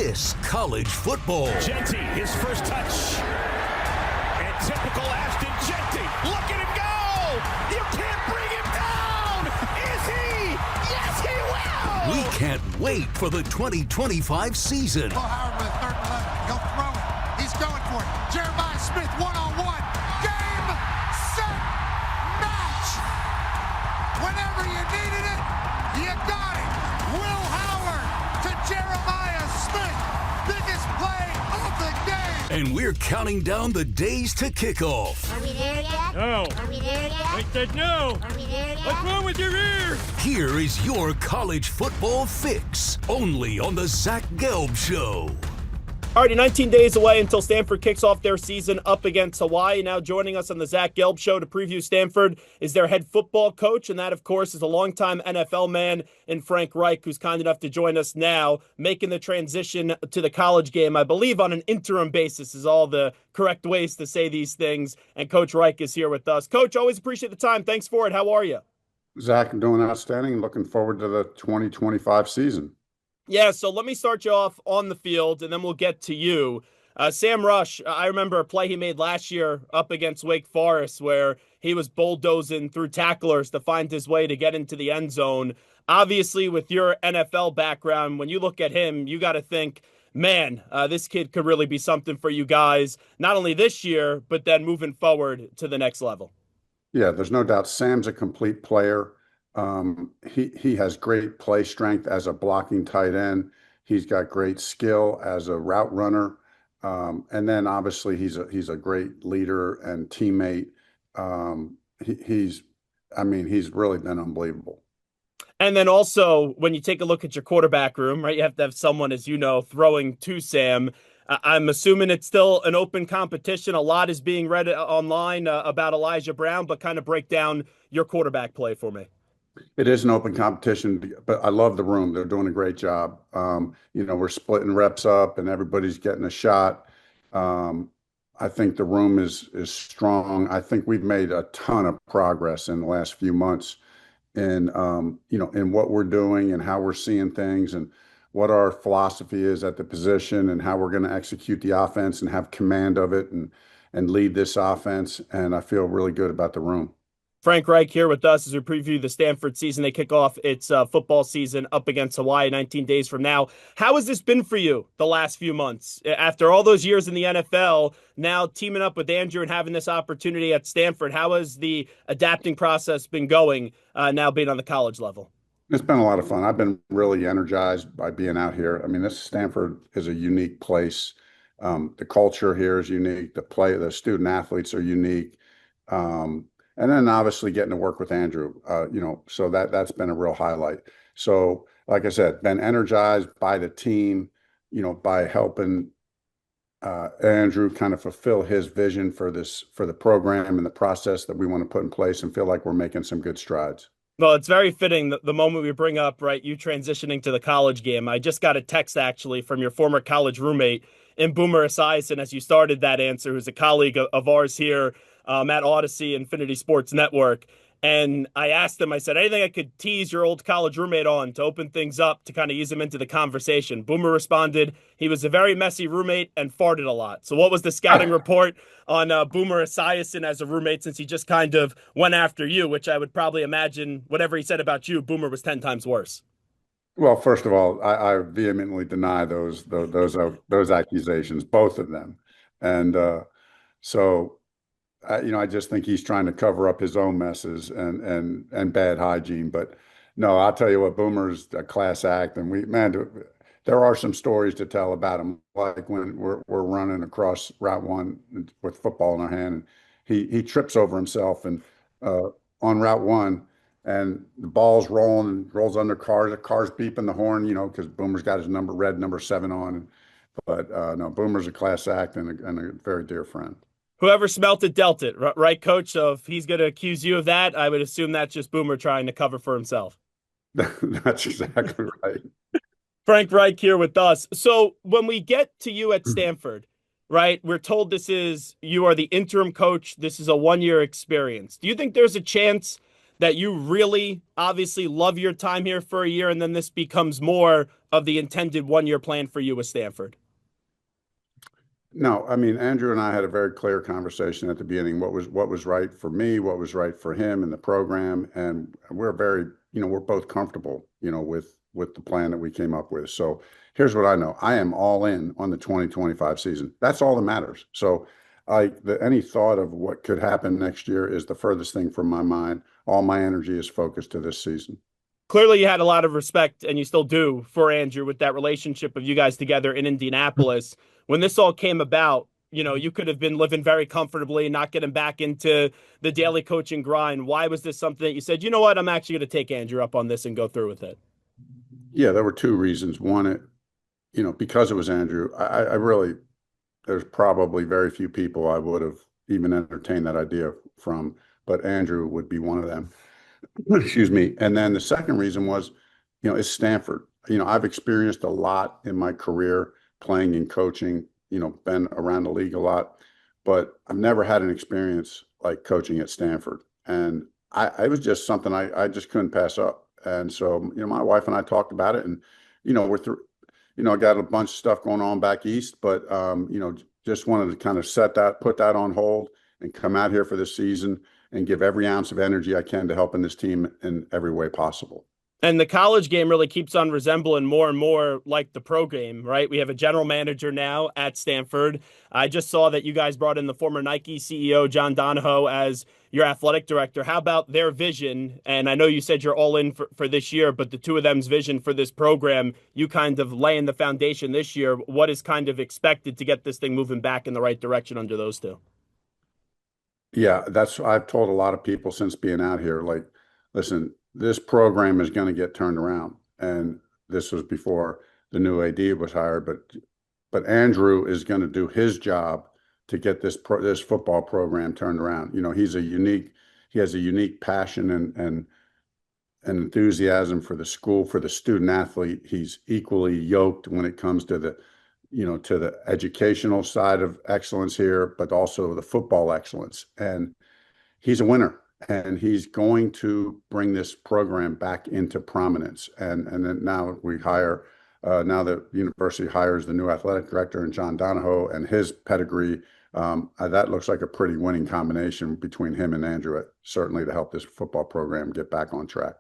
this college football. Genty, his first touch. And typical Ashton Genty. Look at him go! You can't bring him down! Is he? Yes, he will! We can't wait for the 2025 season. Howard with third and 11. He'll throw it. He's going for it. Jeremiah Smith, one-on-one. Game, set, match. Whenever you needed it, you got it. Will Howard to Jeremiah Smith. Biggest play of the game. And we're counting down the days to kickoff. Are we there yet? No. Are we there yet? I said no. Are we there yet? What's wrong with your ear? Here is your college football fix, only on the Zach Gelb Show. Alrighty, 19 days away until Stanford kicks off their season up against Hawaii. Now joining us on the Zach Gelb Show to preview Stanford is their head football coach, and that, of course, is a longtime NFL man in Frank Reich, who's kind enough to join us now, making the transition to the college game, I believe, on an interim basis is all the correct ways to say these things, and Coach Reich is here with us. Coach, always appreciate the time. Thanks for it. How are you? Zach, I'm doing outstanding. Looking forward to the 2025 season. Yeah, so let me start you off on the field, and then we'll get to you. Sam Rush, I remember a play he made last year up against Wake Forest where he was bulldozing through tacklers to find his way to get into the end zone. Obviously, with your NFL background, when you look at him, you got to think, man, this kid could really be something for you guys, not only this year, but then moving forward to the next level. Yeah, there's no doubt Sam's a complete player. He has great play strength as a blocking tight end. He's got great skill as a route runner. And then obviously he's a great leader and teammate. He's really been unbelievable. And then also, when you take a look at your quarterback room, right, you have to have someone, as you know, throwing to Sam. I'm assuming it's still an open competition. A lot is being read online about Elijah Brown, but kind of break down your quarterback play for me. It is an open competition, but I love the room. They're doing a great job. We're splitting reps up and everybody's getting a shot. I think the room is strong. I think we've made a ton of progress in the last few months in what we're doing and how we're seeing things and what our philosophy is at the position and how we're going to execute the offense and have command of it and lead this offense. And I feel really good about the room. Frank Reich here with us as we preview the Stanford season. They kick off its football season up against Hawaii 19 days from now. How has this been for you the last few months? After all those years in the NFL, now teaming up with Andrew and having this opportunity at Stanford, how has the adapting process been going now being on the college level? It's been a lot of fun. I've been really energized by being out here. I mean, this Stanford is a unique place. The culture here is unique. The student athletes are unique. And then obviously getting to work with Andrew, so that's been a real highlight. So, like I said, been energized by the team, by helping Andrew kind of fulfill his vision for the program and the process that we want to put in place, and feel like we're making some good strides. Well, it's very fitting the moment we bring up, right, you transitioning to the college game. I just got a text actually from your former college roommate in Boomer Esiason as you started that answer, who's a colleague of ours here at Odyssey Infinity Sports Network. And I asked him, I said, anything I could tease your old college roommate on to open things up to kind of ease him into the conversation? Boomer responded, he was a very messy roommate and farted a lot. So what was the scouting report on Boomer Esiason as a roommate, since he just kind of went after you, which I would probably imagine whatever he said about you, Boomer was 10 times worse? Well, first of all, I vehemently deny those accusations, both of them. And I just think he's trying to cover up his own messes and bad hygiene. But no, I'll tell you what, Boomer's a class act, and there are some stories to tell about him, like when we're running across Route 1 with football in our hand, and he trips over himself and on Route 1, and the ball's rolling and rolls under cars. The car's beeping the horn, because Boomer's got his number 7 on. But no, Boomer's a class act and a very dear friend. Whoever smelt it dealt it, right, Coach? So if he's going to accuse you of that, I would assume that's just Boomer trying to cover for himself. That's exactly right. Frank Reich here with us. So when we get to you at Stanford, right, we're told you are the interim coach. This is a 1-year experience. Do you think there's a chance that you really obviously love your time here for a year, and then this becomes more of the intended 1 year plan for you with Stanford? No, I mean, Andrew and I had a very clear conversation at the beginning. What was right for me, what was right for him in the program, and we're very, we're both comfortable, with the plan that we came up with. So here's what I know: I am all in on the 2025 season. That's all that matters. So any thought of what could happen next year is the furthest thing from my mind. All my energy is focused to this season. Clearly you had a lot of respect, and you still do, for Andrew with that relationship of you guys together in Indianapolis. When this all came about, you could have been living very comfortably, not getting back into the daily coaching grind. Why was this something that you said, you know what, I'm actually going to take Andrew up on this and go through with it? Yeah, there were two reasons. One, because it was Andrew, I really, there's probably very few people I would have even entertained that idea from, but Andrew would be one of them. Excuse me. And then the second reason was, it's Stanford. I've experienced a lot in my career playing and coaching, been around the league a lot, but I've never had an experience like coaching at Stanford. And it was just something I just couldn't pass up. And so, my wife and I talked about it, and, we're through, I got a bunch of stuff going on back east, but, just wanted to kind of put that on hold and come out here for this season and give every ounce of energy I can to helping this team in every way possible. And the college game really keeps on resembling more and more like the pro game, right? We have a general manager now at Stanford. I just saw that you guys brought in the former Nike CEO, John Donahoe, as your athletic director. How about their vision? And I know you said you're all in for this year, but the two of them's vision for this program, you kind of laying the foundation this year. What is kind of expected to get this thing moving back in the right direction under those two? Yeah, I've told a lot of people since being out here, like, listen, this program is going to get turned around. And this was before the new AD was hired, but Andrew is going to do his job to get this football program turned around. He has a unique passion and enthusiasm for the school, for the student athlete. He's equally yoked when it comes to the educational side of excellence here, but also the football excellence. And he's a winner, and he's going to bring this program back into prominence. And then now now the university hires the new athletic director and John Donahoe and his pedigree. That looks like a pretty winning combination between him and Andrew, certainly to help this football program get back on track.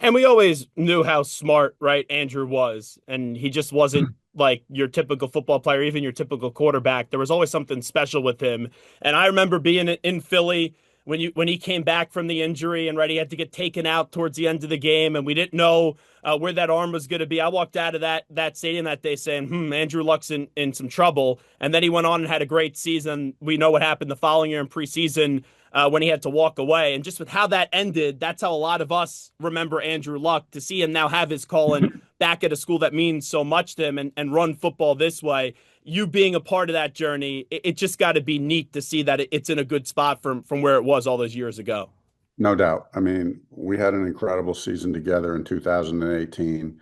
And we always knew how smart, right, Andrew was. And he just wasn't like your typical football player, even your typical quarterback. There was always something special with him. And I remember being in Philly when he came back from the injury and he had to get taken out towards the end of the game, and we didn't know where that arm was going to be. I walked out of that stadium that day saying, Andrew Luck's in some trouble. And then he went on and had a great season. We know what happened the following year in preseason when he had to walk away. And just with how that ended, that's how a lot of us remember Andrew Luck. To see him now have his calling back at a school that means so much to him and run football this way, you being a part of that journey, it just got to be neat to see that it's in a good spot from where it was all those years ago. No doubt. I mean, we had an incredible season together in 2018,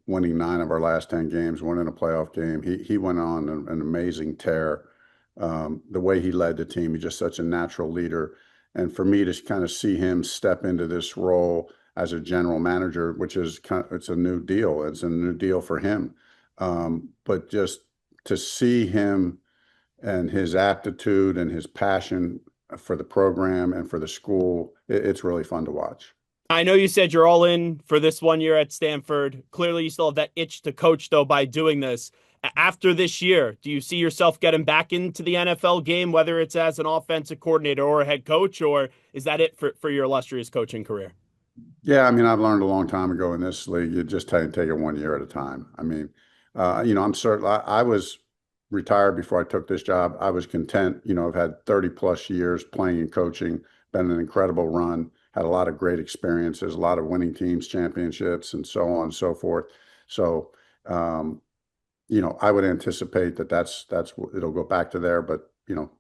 winning 9 of our last 10 games, winning a playoff game. He went on an amazing tear. The way he led the team, he's just such a natural leader. And for me to kind of see him step into this role as a general manager, which is it's a new deal. It's a new deal for him. But just to see him and his aptitude and his passion for the program and for the school, it's really fun to watch. I know you said you're all in for this 1 year at Stanford. Clearly, you still have that itch to coach, though, by doing this. After this year, do you see yourself getting back into the NFL game, whether it's as an offensive coordinator or a head coach, or is that it for your illustrious coaching career? Yeah, I mean, I've learned a long time ago in this league, you just take it 1 year at a time. I mean, I'm certain I was retired before I took this job. I was content. I've had 30 plus years playing and coaching, been an incredible run, had a lot of great experiences, a lot of winning teams, championships, and so on and so forth. So, I would anticipate that's it'll go back to there. But,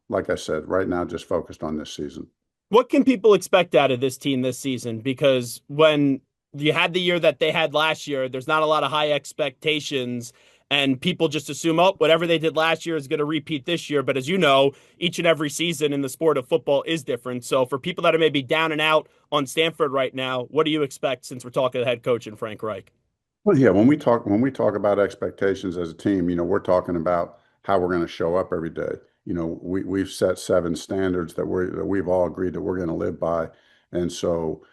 like I said, right now, just focused on this season. What can people expect out of this team this season? Because when you had the year that they had last year, there's not a lot of high expectations. and people just assume, oh, whatever they did last year is going to repeat this year. But as you know, each and every season in the sport of football is different. So for people that are maybe down and out on Stanford right now, what do you expect since we're talking to head coach and Frank Reich? Well, yeah, when we talk about expectations as a team, we're talking about how we're going to show up every day. We've set 7 standards that we've all agreed that we're going to live by, and so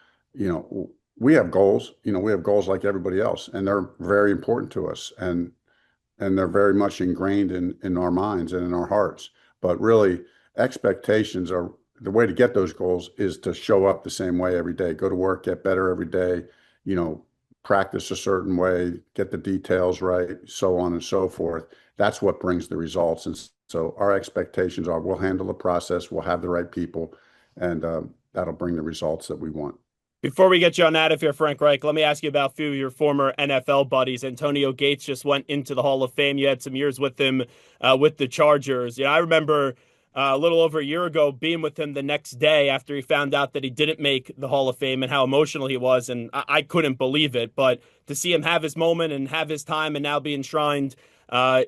we have goals. We have goals like everybody else, and they're very important to us, and they're very much ingrained in our minds and in our hearts. But really, expectations are the way to get those goals is to show up the same way every day, go to work, get better every day, you know, practice a certain way, get the details right, so on and so forth. That's what brings the results. And so our expectations are we'll handle the process, we'll have the right people, and that'll bring the results that we want. Before we get you on out of here, Frank Reich, let me ask you about a few of your former NFL buddies. Antonio Gates just went into the Hall of Fame. You had some years with him with the Chargers. I remember a little over a year ago being with him the next day after he found out that he didn't make the Hall of Fame and how emotional he was, and I couldn't believe it. But to see him have his moment and have his time and now be enshrined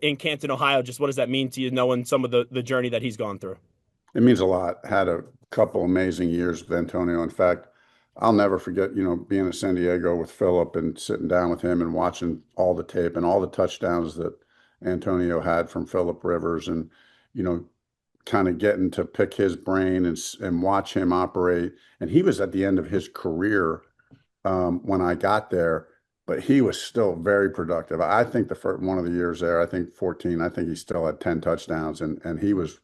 in Canton, Ohio, just what does that mean to you, knowing some of the journey that he's gone through? It means a lot. Had a couple amazing years with Antonio. In fact, I'll never forget, being in San Diego with Philip and sitting down with him and watching all the tape and all the touchdowns that Antonio had from Philip Rivers and, you know, kind of getting to pick his brain and watch him operate. And he was at the end of his career when I got there, but he was still very productive. I think the first one of the years there, I think 14, I think he still had 10 touchdowns and he was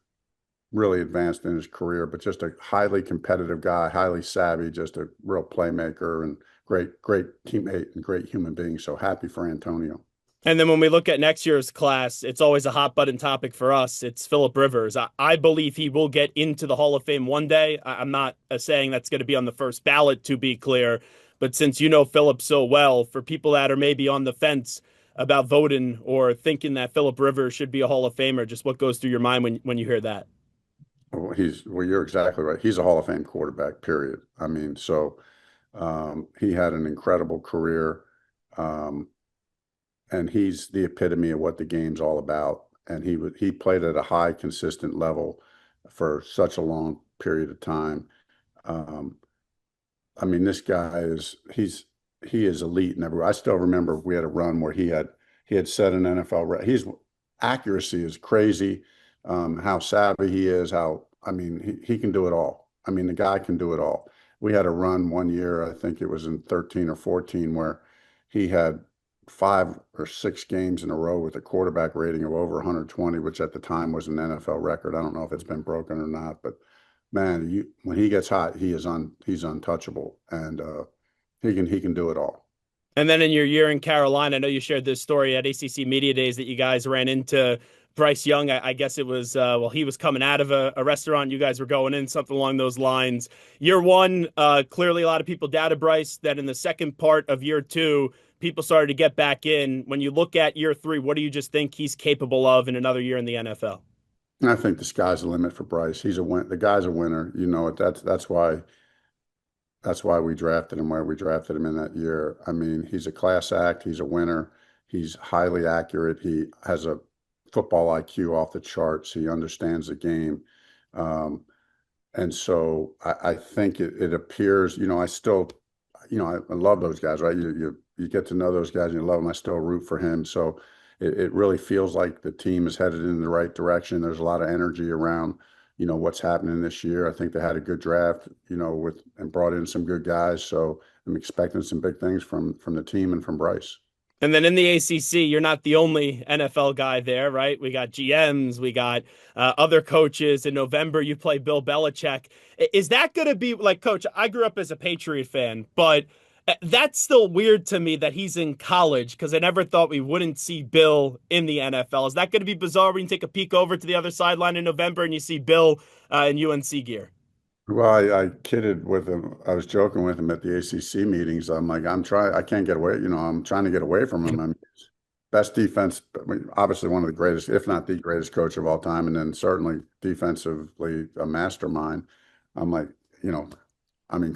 really advanced in his career, but just a highly competitive guy, highly savvy, just a real playmaker and great teammate and great human being. So happy for Antonio. And then when we look at next year's class, it's always a hot button topic for us. It's Philip Rivers. I believe he will get into the Hall of Fame one day. I'm not saying that's going to be on the first ballot, to be clear. But since you know Philip so well, for people that are maybe on the fence about voting or thinking that Philip Rivers should be a Hall of Famer, just what goes through your mind when you hear that? Well, you're exactly right. He's a Hall of Fame quarterback, period. I mean, so he had an incredible career, and he's the epitome of what the game's all about. And he played at a high, consistent level for such a long period of time. I mean, this guy he is elite in every. I still remember we had a run where he had set an NFL. His accuracy is crazy. How savvy he is, he can do it all. I mean, the guy can do it all. We had a run one year, I think it was in 13 or 14, where he had 5 or 6 games in a row with a quarterback rating of over 120, which at the time was an NFL record. I don't know if it's been broken or not, but man, when he gets hot, he's untouchable, and he can do it all. And then in your year in Carolina, I know you shared this story at ACC Media Days that you guys ran into Bryce Young. I guess it was, he was coming out of a restaurant. You guys were going in, something along those lines. Year one, clearly a lot of people doubted Bryce. Then in the second part of year two, people started to get back in. When you look at year three, what do you just think he's capable of in another year in the NFL? I think the sky's the limit for Bryce. The guy's a winner. That's why we drafted him where we drafted him in that year. I mean, he's a class act. He's a winner. He's highly accurate. He has a football IQ off the charts. He understands the game. And so I think it appears, I love those guys, right? You get to know those guys and you love them. I still root for him. So it really feels like the team is headed in the right direction. There's a lot of energy around, what's happening this year. I think they had a good draft, and brought in some good guys. So I'm expecting some big things from the team and from Bryce. And then in the ACC, you're not the only NFL guy there, right? We got GMs, we got other coaches. In November, you play Bill Belichick. Is that going to be like, Coach, I grew up as a Patriot fan, but that's still weird to me that he's in college because I never thought we wouldn't see Bill in the NFL. Is that going to be bizarre when you take a peek over to the other sideline in November and you see Bill in UNC gear? Well, I kidded with him. I was joking with him at the ACC meetings. I'm like, I can't get away. I'm trying to get away from him. I mean, best defense, obviously one of the greatest, if not the greatest coach of all time. And then certainly defensively a mastermind. I'm like,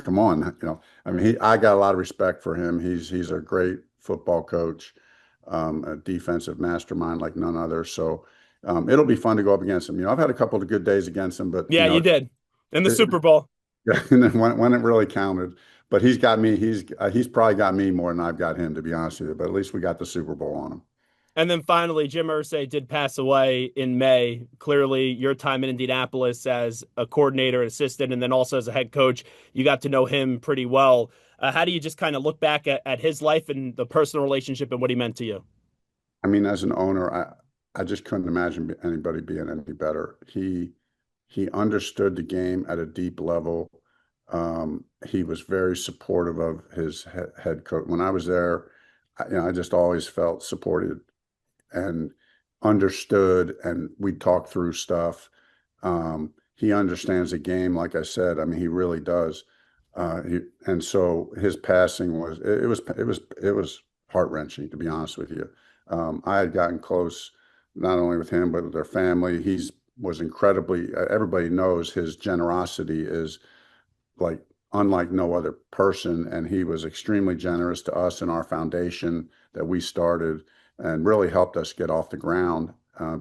come on, I got a lot of respect for him. He's a great football coach. a defensive mastermind like none other. So it'll be fun to go up against him. I've had a couple of good days against him, but Yeah, you did in the Super Bowl. and then when it really counted. But he's got me. He's probably got me more than I've got him, to be honest with you. But at least we got the Super Bowl on him. And then finally, Jim Irsay did pass away in May. Clearly, your time in Indianapolis as a coordinator, assistant, and then also as a head coach, you got to know him pretty well. How do you just kind of look back at his life and the personal relationship and what he meant to you? I mean, as an owner, I just couldn't imagine anybody being any better. He understood the game at a deep level. He was very supportive of his head coach. When I was there, I just always felt supported and understood, and we talked through stuff. He understands the game, like I said. I mean, he really does. And so his passing was heart wrenching, to be honest with you. I had gotten close, not only with him but with their family. He was incredibly. Everybody knows his generosity is like unlike no other person, and he was extremely generous to us and our foundation that we started, and really helped us get off the ground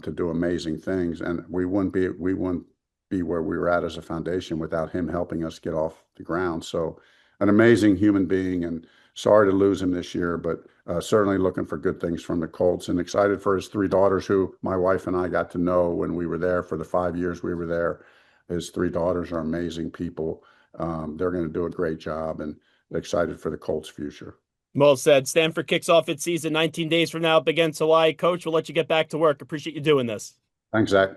to do amazing things. And we wouldn't be where we were at as a foundation without him helping us get off the ground. So an amazing human being, and sorry to lose him this year, but certainly looking for good things from the Colts, and excited for his three daughters, who my wife and I got to know when we were there for the 5 years we were there. His three daughters are amazing people. They're going to do a great job, and excited for the Colts' future. Well said. Stanford kicks off its season 19 days from now up against Hawaii. Coach, we'll let you get back to work. Appreciate you doing this. Thanks, Zach.